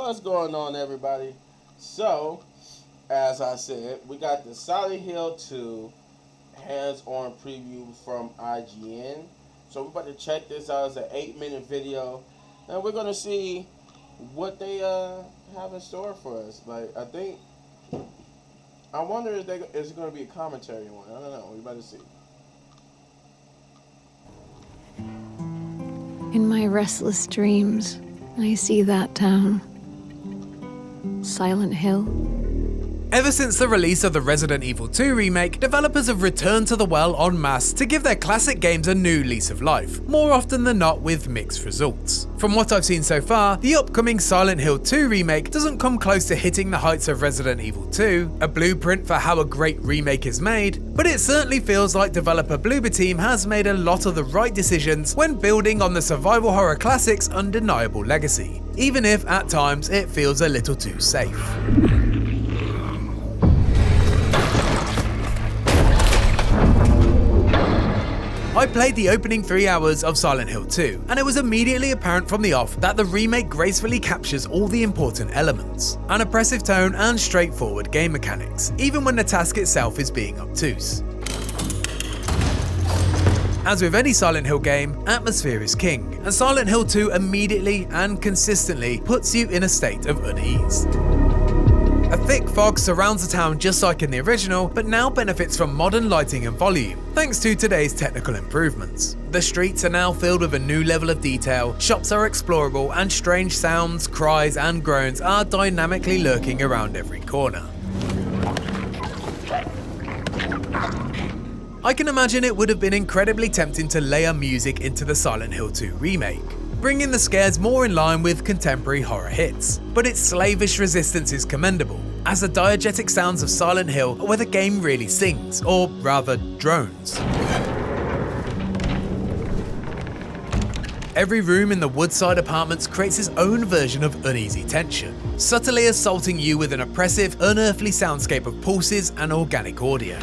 What's going on, everybody? So, as I said, we got the Silent Hill 2 hands-on preview from IGN. So we're about to check this out. It's an 8-minute video, and we're gonna see what they have in store for us. Like, I wonder if is going to be a commentary one. I don't know. We're about to see. In my restless dreams, I see that town. Silent Hill. Ever since the release of the Resident Evil 2 remake, developers have returned to the well en masse to give their classic games a new lease of life, more often than not with mixed results. From what I've seen so far, the upcoming Silent Hill 2 remake doesn't come close to hitting the heights of Resident Evil 2, a blueprint for how a great remake is made, but it certainly feels like developer Bloober Team has made a lot of the right decisions when building on the survival horror classic's undeniable legacy, even if at times it feels a little too safe. I played the opening 3 hours of Silent Hill 2, and it was immediately apparent from the off that the remake gracefully captures all the important elements, an oppressive tone and straightforward game mechanics, even when the task itself is being obtuse. As with any Silent Hill game, atmosphere is king, and Silent Hill 2 immediately and consistently puts you in a state of unease. A thick fog surrounds the town just like in the original, but now benefits from modern lighting and volume, thanks to today's technical improvements. The streets are now filled with a new level of detail, shops are explorable, and strange sounds, cries, and groans are dynamically lurking around every corner. I can imagine it would have been incredibly tempting to layer music into the Silent Hill 2 remake, bringing the scares more in line with contemporary horror hits. But its slavish resistance is commendable, as the diegetic sounds of Silent Hill are where the game really sings, or rather drones. Every room in the Woodside apartments creates its own version of uneasy tension, subtly assaulting you with an oppressive, unearthly soundscape of pulses and organic audio.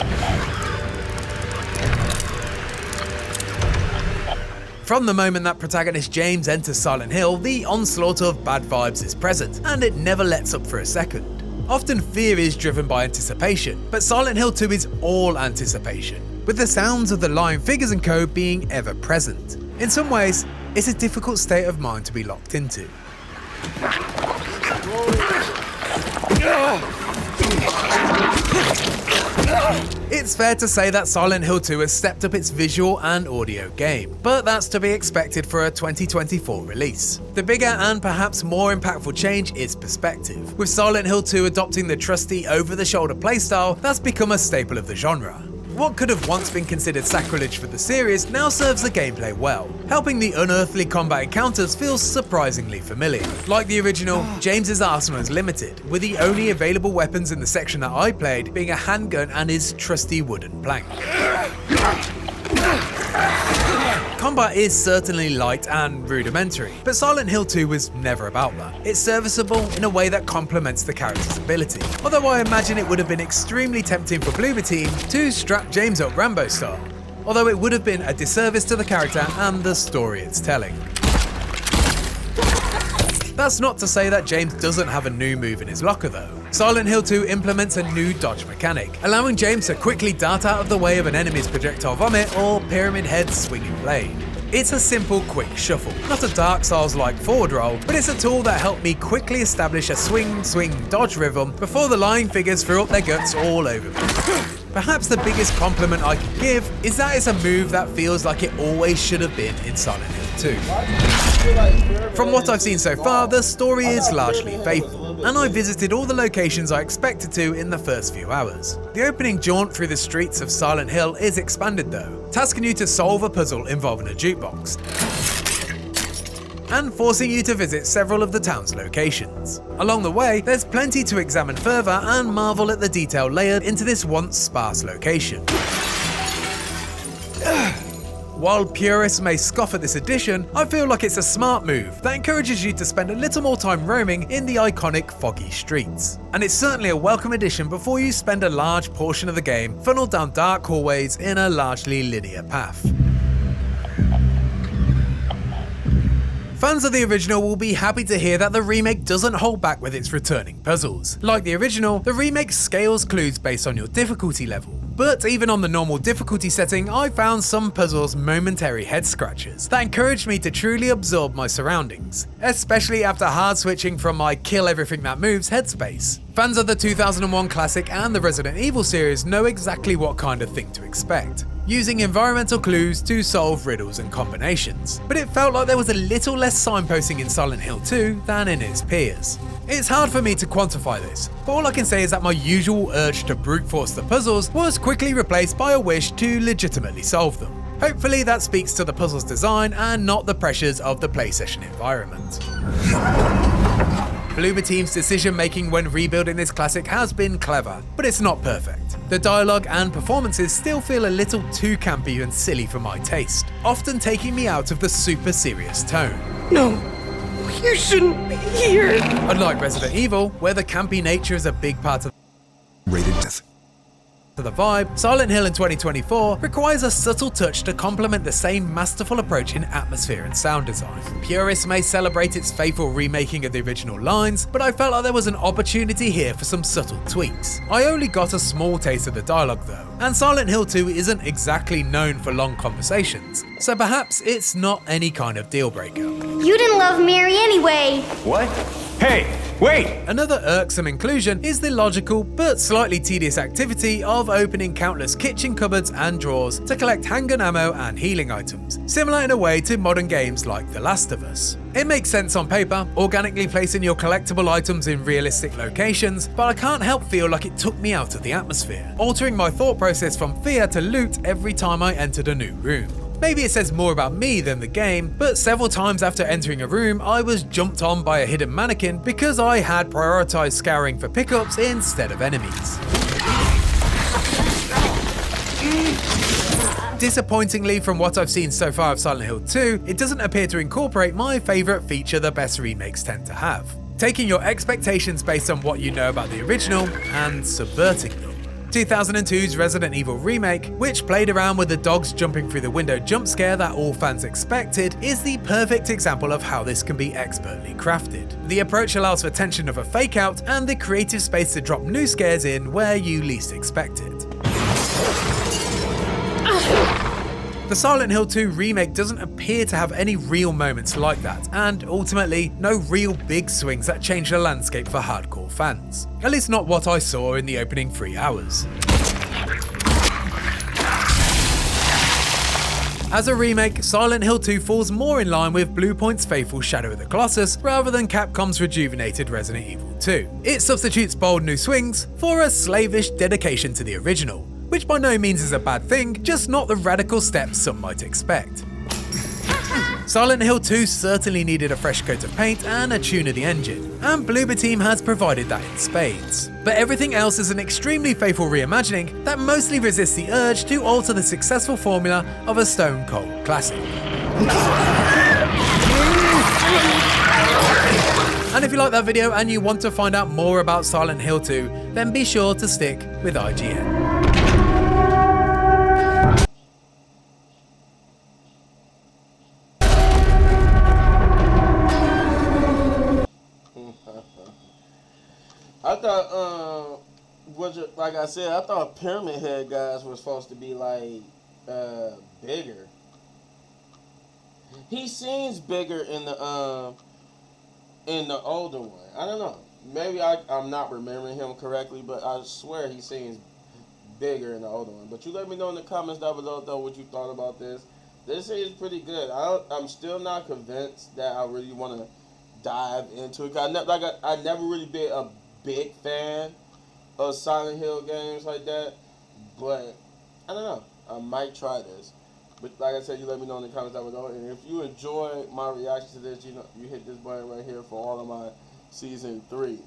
From the moment that protagonist James enters Silent Hill, the onslaught of bad vibes is present, and it never lets up for a second. Often fear is driven by anticipation, but Silent Hill 2 is all anticipation, with the sounds of the lying figures and co being ever present. In some ways, it's a difficult state of mind to be locked into. It's fair to say that Silent Hill 2 has stepped up its visual and audio game, but that's to be expected for a 2024 release. The bigger and perhaps more impactful change is perspective, with Silent Hill 2 adopting the trusty over-the-shoulder playstyle that's become a staple of the genre. What could have once been considered sacrilege for the series now serves the gameplay well, helping the unearthly combat encounters feel surprisingly familiar. Like the original, James's arsenal is limited, with the only available weapons in the section that I played being a handgun and his trusty wooden plank. Combat is certainly light and rudimentary, but Silent Hill 2 was never about that. It's serviceable in a way that complements the character's ability, although I imagine it would have been extremely tempting for Bloober Team to strap James up Rambo style, although it would have been a disservice to the character and the story it's telling. That's not to say that James doesn't have a new move in his locker though. Silent Hill 2 implements a new dodge mechanic, allowing James to quickly dart out of the way of an enemy's projectile vomit or Pyramid Head's swinging blade. It's a simple, quick shuffle, not a Dark Souls-like forward roll, but it's a tool that helped me quickly establish a swing-dodge rhythm before the lying figures threw up their guts all over me. Perhaps the biggest compliment I can give is that it's a move that feels like it always should have been in Silent Hill 2. From what I've seen so far, the story is largely faithful, and I visited all the locations I expected to in the first few hours. The opening jaunt through the streets of Silent Hill is expanded though, tasking you to solve a puzzle involving a jukebox, and forcing you to visit several of the town's locations. Along the way, there's plenty to examine further and marvel at the detail layered into this once sparse location. While purists may scoff at this addition, I feel like it's a smart move that encourages you to spend a little more time roaming in the iconic foggy streets. And it's certainly a welcome addition before you spend a large portion of the game funneled down dark hallways in a largely linear path. Fans of the original will be happy to hear that the remake doesn't hold back with its returning puzzles. Like the original, the remake scales clues based on your difficulty level. But even on the normal difficulty setting, I found some puzzles momentary head scratchers that encouraged me to truly absorb my surroundings, especially after hard switching from my kill everything that moves headspace. Fans of the 2001 classic and the Resident Evil series know exactly what kind of thing to expect, using environmental clues to solve riddles and combinations. But it felt like there was a little less signposting in Silent Hill 2 than in its peers. It's hard for me to quantify this, but all I can say is that my usual urge to brute force the puzzles was quickly replaced by a wish to legitimately solve them. Hopefully that speaks to the puzzle's design and not the pressures of the PlayStation environment. Bloober Team's decision making when rebuilding this classic has been clever, but it's not perfect. The dialogue and performances still feel a little too campy and silly for my taste, often taking me out of the super serious tone. No, you shouldn't be here. Unlike Resident Evil, where the campy nature is a big part of Rated death. the vibe, Silent Hill in 2024 requires a subtle touch to complement the same masterful approach in atmosphere and sound design. Purists may celebrate its faithful remaking of the original lines, but I felt like there was an opportunity here for some subtle tweaks. I only got a small taste of the dialogue though, and Silent Hill 2 isn't exactly known for long conversations, so perhaps it's not any kind of deal breaker. You didn't love Mary anyway. What? Hey, wait! Another irksome inclusion is the logical but slightly tedious activity of opening countless kitchen cupboards and drawers to collect handgun ammo and healing items, similar in a way to modern games like The Last of Us. It makes sense on paper, organically placing your collectible items in realistic locations, but I can't help feel like it took me out of the atmosphere, altering my thought process from fear to loot every time I entered a new room. Maybe it says more about me than the game, but several times after entering a room, I was jumped on by a hidden mannequin because I had prioritized scouring for pickups instead of enemies. Disappointingly, from what I've seen so far of Silent Hill 2, it doesn't appear to incorporate my favourite feature the best remakes tend to have: taking your expectations based on what you know about the original and subverting them. 2002's Resident Evil remake, which played around with the dogs jumping through the window jump scare that all fans expected, is the perfect example of how this can be expertly crafted. The approach allows for tension of a fake out and the creative space to drop new scares in where you least expect it. The Silent Hill 2 remake doesn't appear to have any real moments like that, and ultimately, no real big swings that change the landscape for hardcore fans. At least not what I saw in the opening 3 hours. As a remake, Silent Hill 2 falls more in line with Bluepoint's faithful Shadow of the Colossus rather than Capcom's rejuvenated Resident Evil 2. It substitutes bold new swings for a slavish dedication to the original, which by no means is a bad thing, just not the radical steps some might expect. Silent Hill 2 certainly needed a fresh coat of paint and a tune of the engine, and Bloober Team has provided that in spades. But everything else is an extremely faithful reimagining that mostly resists the urge to alter the successful formula of a stone cold classic. And if you like that video and you want to find out more about Silent Hill 2, then be sure to stick with IGN. I thought, like I said, I thought Pyramid Head guys were supposed to be like bigger. He seems bigger in the older one. I don't know. Maybe I'm not remembering him correctly, but I swear he seems bigger in the older one. But you let me know in the comments down below though what you thought about this. This is pretty good. I'm still not convinced that I really want to dive into it. I never really been a big fan of Silent Hill games like that, but I don't know. I might try this. But like I said, you let me know in the comments down below. And if you enjoy my reaction to this, you hit this button right here for all of my Season 3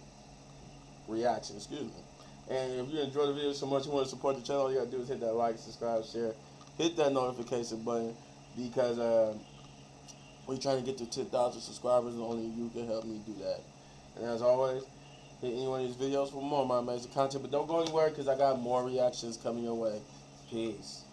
reactions. Excuse me. And if you enjoy the video so much you want to support the channel, all you gotta do is hit that like, subscribe, share, hit that notification button, because we're trying to get to 10,000 subscribers and only you can help me do that. And as always, hit any one of these videos for more of my amazing content. But don't go anywhere because I got more reactions coming your way. Peace.